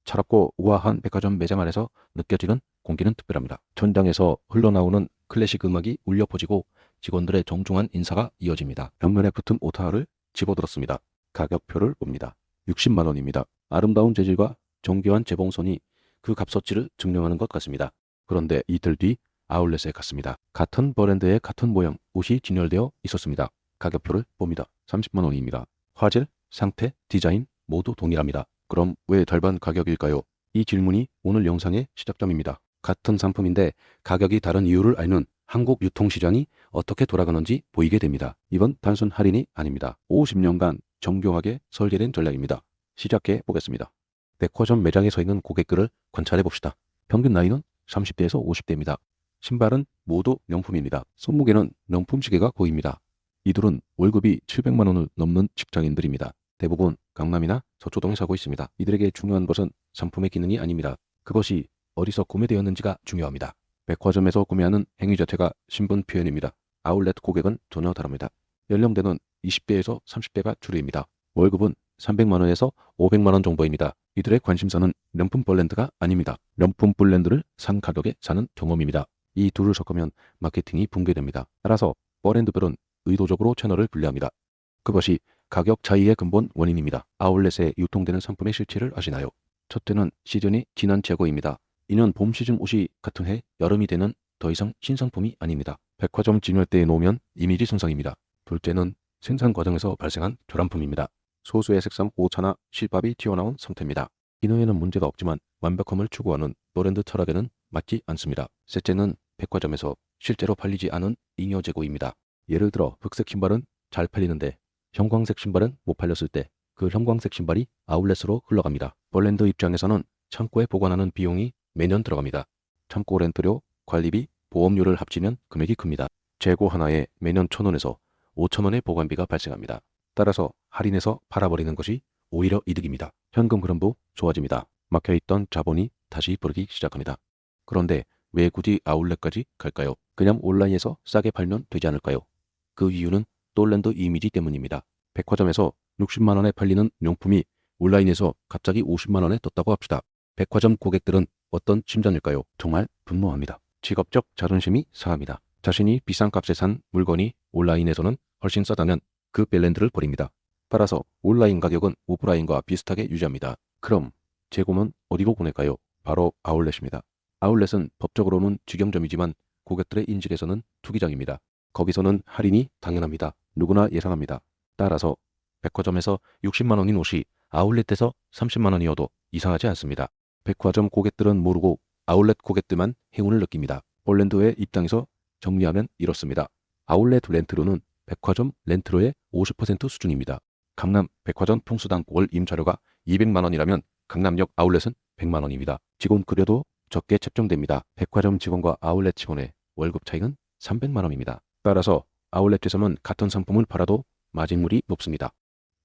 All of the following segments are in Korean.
차갑고 우아한 백화점 매장 안에서 느껴지는 공기는 특별합니다. 천장에서 흘러나오는 클래식 음악이 울려 퍼지고 직원들의 정중한 인사가 이어집니다. 벽면에 붙은 오타를 집어들었습니다. 가격표를 봅니다. 60만 원입니다. 아름다운 재질과 정교한 재봉선이 그 값어치를 증명하는 것 같습니다. 그런데 이틀 뒤 아울렛에 갔습니다. 같은 브랜드의 같은 모양 옷이 진열되어 있었습니다. 가격표를 봅니다. 30만 원입니다. 화질, 상태, 디자인 모두 동일합니다. 그럼 왜 절반 가격일까요? 이 질문이 오늘 영상의 시작점입니다. 같은 상품인데 가격이 다른 이유를 알면 한국 유통시장이 어떻게 돌아가는지 보이게 됩니다. 이건 단순 할인이 아닙니다. 50년간 정교하게 설계된 전략입니다. 시작해 보겠습니다. 백화점 매장에 서 있는 고객들을 관찰해 봅시다. 평균 나이는 30대에서 50대입니다. 신발은 모두 명품입니다. 손목에는 명품 시계가 보입니다. 이들은 월급이 700만 원을 넘는 직장인들입니다. 대부분 강남이나 서초동에 사고 있습니다. 이들에게 중요한 것은 상품의 기능이 아닙니다. 그것이 어디서 구매되었는지가 중요합니다. 백화점에서 구매하는 행위 자체가 신분 표현입니다. 아울렛 고객은 전혀 다릅니다. 연령대는 20대에서 30대가 주류입니다. 월급은 300만 원에서 500만 원 정도입니다. 이들의 관심사는 명품 브랜드가 아닙니다. 명품 브랜드를 산 가격에 사는 경험입니다. 이 둘을 섞으면 마케팅이 붕괴됩니다. 따라서 브랜드별은 의도적으로 채널을 분리합니다. 그것이 가격 차이의 근본 원인입니다. 아울렛에 유통되는 상품의 실체를 아시나요? 첫째는 시즌이 지난 재고입니다. 이는 봄 시즌 옷이 같은 해 여름이 되는 더 이상 신상품이 아닙니다. 백화점 진열대에 놓으면 이미지 손상입니다. 둘째는 생산 과정에서 발생한 교란품입니다. 소수의 색상 오차나 실밥이 튀어나온 상태입니다. 기능에는 문제가 없지만 완벽함을 추구하는 브랜드 철학에는 맞지 않습니다. 셋째는 백화점에서 실제로 팔리지 않은 잉여 재고입니다. 예를 들어 흑색 신발은 잘 팔리는데 형광색 신발은 못 팔렸을 때 그 형광색 신발이 아울렛으로 흘러갑니다. 브랜드 입장에서는 창고에 보관하는 비용이 매년 들어갑니다. 창고 렌트료, 관리비, 보험료를 합치면 금액이 큽니다. 재고 하나에 매년 1,000원에서 5,000원의 보관비가 발생합니다. 따라서 할인해서 팔아버리는 것이 오히려 이득입니다. 현금 흐름도 좋아집니다. 막혀있던 자본이 다시 부르기 시작합니다. 그런데 왜 굳이 아울렛까지 갈까요? 그냥 온라인에서 싸게 팔면 되지 않을까요? 그 이유는 브랜드 이미지 때문입니다. 백화점에서 60만 원에 팔리는 명품이 온라인에서 갑자기 50만 원에 떴다고 합시다. 백화점 고객들은 어떤 심정일까요? 정말 분노합니다. 직업적 자존심이 상합니다. 자신이 비싼 값에 산 물건이 온라인에서는 훨씬 싸다면 그 브랜드를 버립니다. 따라서 온라인 가격은 오프라인과 비슷하게 유지합니다. 그럼 재고는 어디로 보낼까요? 바로 아울렛입니다. 아울렛은 법적으로는 직영점이지만 고객들의 인식에서는 투기장입니다. 거기서는 할인이 당연합니다. 누구나 예상합니다. 따라서 백화점에서 60만 원인 옷이 아울렛에서 30만 원이어도 이상하지 않습니다. 백화점 고객들은 모르고 아울렛 고객들만 행운을 느낍니다. 브랜드의 입장에서 정리하면 이렇습니다. 아울렛 렌트료는 백화점 렌트료의 50% 수준입니다. 강남 백화점 평수당 월 임차료가 200만 원이라면 강남역 아울렛은 100만 원입니다. 직원 급여도 적게 책정됩니다. 백화점 직원과 아울렛 직원의 월급 차이는 300만 원입니다. 따라서 아울렛에서는 같은 상품을 팔아도 마진물이 높습니다.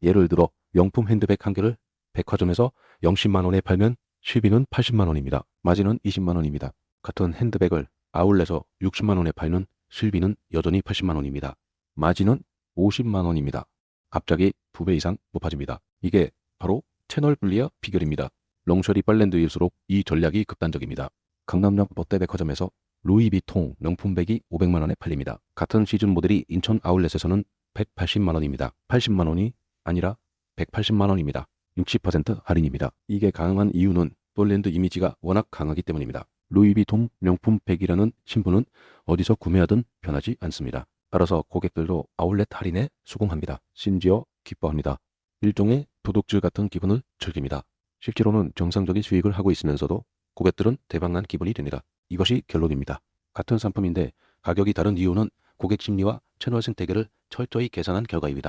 예를 들어 명품 핸드백 한 개를 백화점에서 0만 원에 팔면 실비는 80만 원입니다. 마진은 20만 원입니다. 같은 핸드백을 아울렛에서 60만 원에 팔면 실비는 여전히 80만 원입니다. 마진은 50만 원입니다. 갑자기 2배 이상 높아집니다. 이게 바로 채널 분리의 비결입니다. 롱셔리 브랜드일수록 이 전략이 극단적입니다. 강남역 롯데백화점에서 루이비통 명품백이 500만 원에 팔립니다. 같은 시즌 모델이 인천 아울렛에서는 180만 원입니다. 80만 원이 아니라 180만 원입니다. 60% 할인입니다. 이게 가능한 이유는 브랜드 이미지가 워낙 강하기 때문입니다. 루이비통 명품백이라는 신분은 어디서 구매하든 변하지 않습니다. 따라서 고객들도 아울렛 할인에 수긍합니다. 심지어 기뻐합니다. 일종의 도둑질 같은 기분을 즐깁니다. 실제로는 정상적인 수익을 하고 있으면서도 고객들은 대박난 기분이 됩니다. 이것이 결론입니다. 같은 상품인데 가격이 다른 이유는 고객 심리와 채널 생태계를 철저히 계산한 결과입니다.